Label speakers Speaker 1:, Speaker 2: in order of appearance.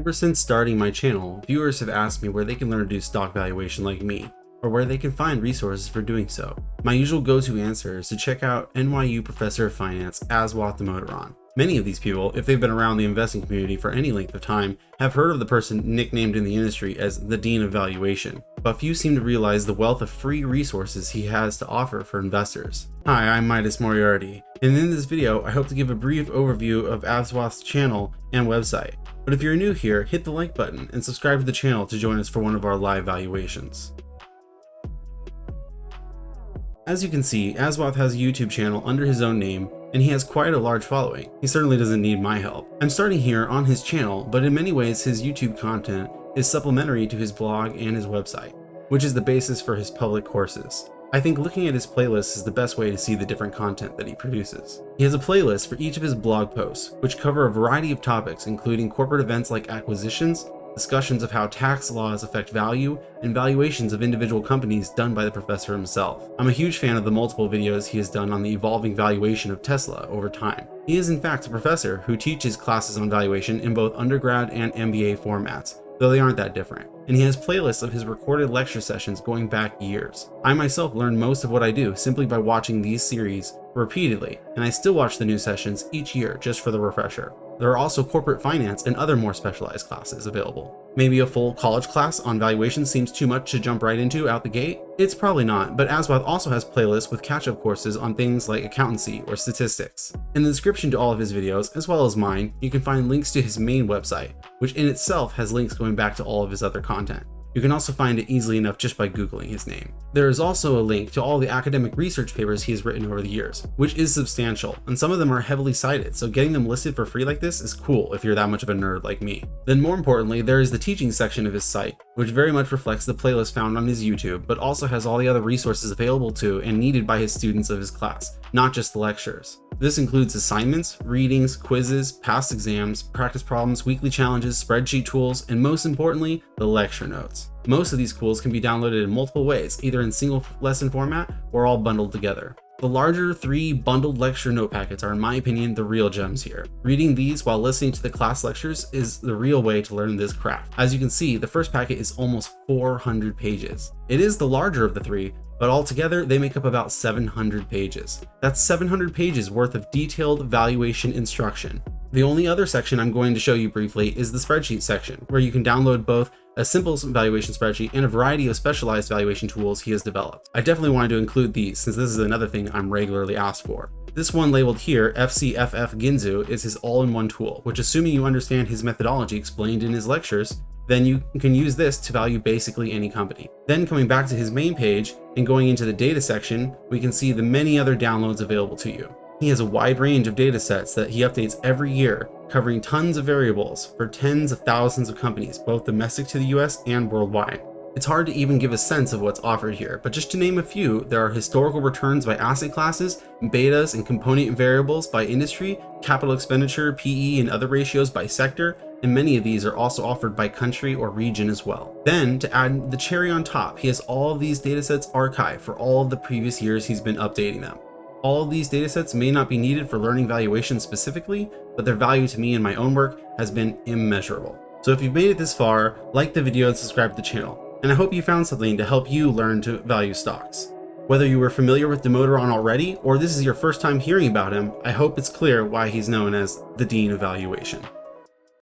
Speaker 1: Ever since starting my channel, viewers have asked me where they can learn to do stock valuation like me, or where they can find resources for doing so. My usual go-to answer is to check out NYU Professor of Finance Aswath Damodaran. Many of these people, if they've been around the investing community for any length of time, have heard of the person nicknamed in the industry as the Dean of Valuation, but few seem to realize the wealth of free resources he has to offer for investors. Hi, I'm Midas Moriarty, and in this video I hope to give a brief overview of Aswath's channel and website. But if you're new here, hit the like button and subscribe to the channel to join us for one of our live valuations. As you can see, Aswath has a YouTube channel under his own name, and he has quite a large following. He certainly doesn't need my help. I'm starting here on his channel, but in many ways his YouTube content is supplementary to his blog and his website, which is the basis for his public courses. I think looking at his playlists is the best way to see the different content that he produces. He has a playlist for each of his blog posts, which cover a variety of topics including corporate events like acquisitions, discussions of how tax laws affect value, and valuations of individual companies done by the professor himself. I'm a huge fan of the multiple videos he has done on the evolving valuation of Tesla over time. He is in fact a professor who teaches classes on valuation in both undergrad and MBA formats, though they aren't that different. And he has playlists of his recorded lecture sessions going back years. I myself learned most of what I do simply by watching these series repeatedly, and I still watch the new sessions each year just for the refresher. There are also corporate finance and other more specialized classes available. Maybe a full college class on valuation seems too much to jump right into out the gate? It's probably not, but Aswath also has playlists with catch-up courses on things like accountancy or statistics. In the description to all of his videos, as well as mine, you can find links to his main website, which in itself has links going back to all of his other content. You can also find it easily enough just by Googling his name. There is also a link to all the academic research papers he has written over the years, which is substantial, and some of them are heavily cited, so getting them listed for free like this is cool if you're that much of a nerd like me. Then more importantly, there is the teaching section of his site, which very much reflects the playlist found on his YouTube, but also has all the other resources available to and needed by his students of his class, not just the lectures. This includes assignments, readings, quizzes, past exams, practice problems, weekly challenges, spreadsheet tools, and most importantly, the lecture notes. Most of these tools can be downloaded in multiple ways, either in single lesson format or all bundled together. The larger 3 bundled lecture note packets are, in my opinion, the real gems here. Reading these while listening to the class lectures is the real way to learn this craft. As you can see, the first packet is almost 400 pages. It is the larger of the 3, but altogether they make up about 700 pages. That's 700 pages worth of detailed valuation instruction. The only other section I'm going to show you briefly is the spreadsheet section, where you can download both a simple valuation spreadsheet and a variety of specialized valuation tools he has developed. I definitely wanted to include these since this is another thing I'm regularly asked for. This one labeled here FCFF Ginzu is his all-in-one tool, which assuming you understand his methodology explained in his lectures, then you can use this to value basically any company. Then coming back to his main page and going into the data section, we can see the many other downloads available to you. He has a wide range of data sets that he updates every year, covering tons of variables for tens of thousands of companies, both domestic to the US and worldwide. It's hard to even give a sense of what's offered here, but just to name a few, there are historical returns by asset classes, betas and component variables by industry, capital expenditure, PE and other ratios by sector, and many of these are also offered by country or region as well. Then, to add the cherry on top, he has all of these datasets archived for all of the previous years he's been updating them. All of these datasets may not be needed for learning valuation specifically, but their value to me in my own work has been immeasurable. So if you've made it this far, like the video and subscribe to the channel, and I hope you found something to help you learn to value stocks. Whether you were familiar with Damodaran already, or this is your first time hearing about him, I hope it's clear why he's known as the Dean of Valuation.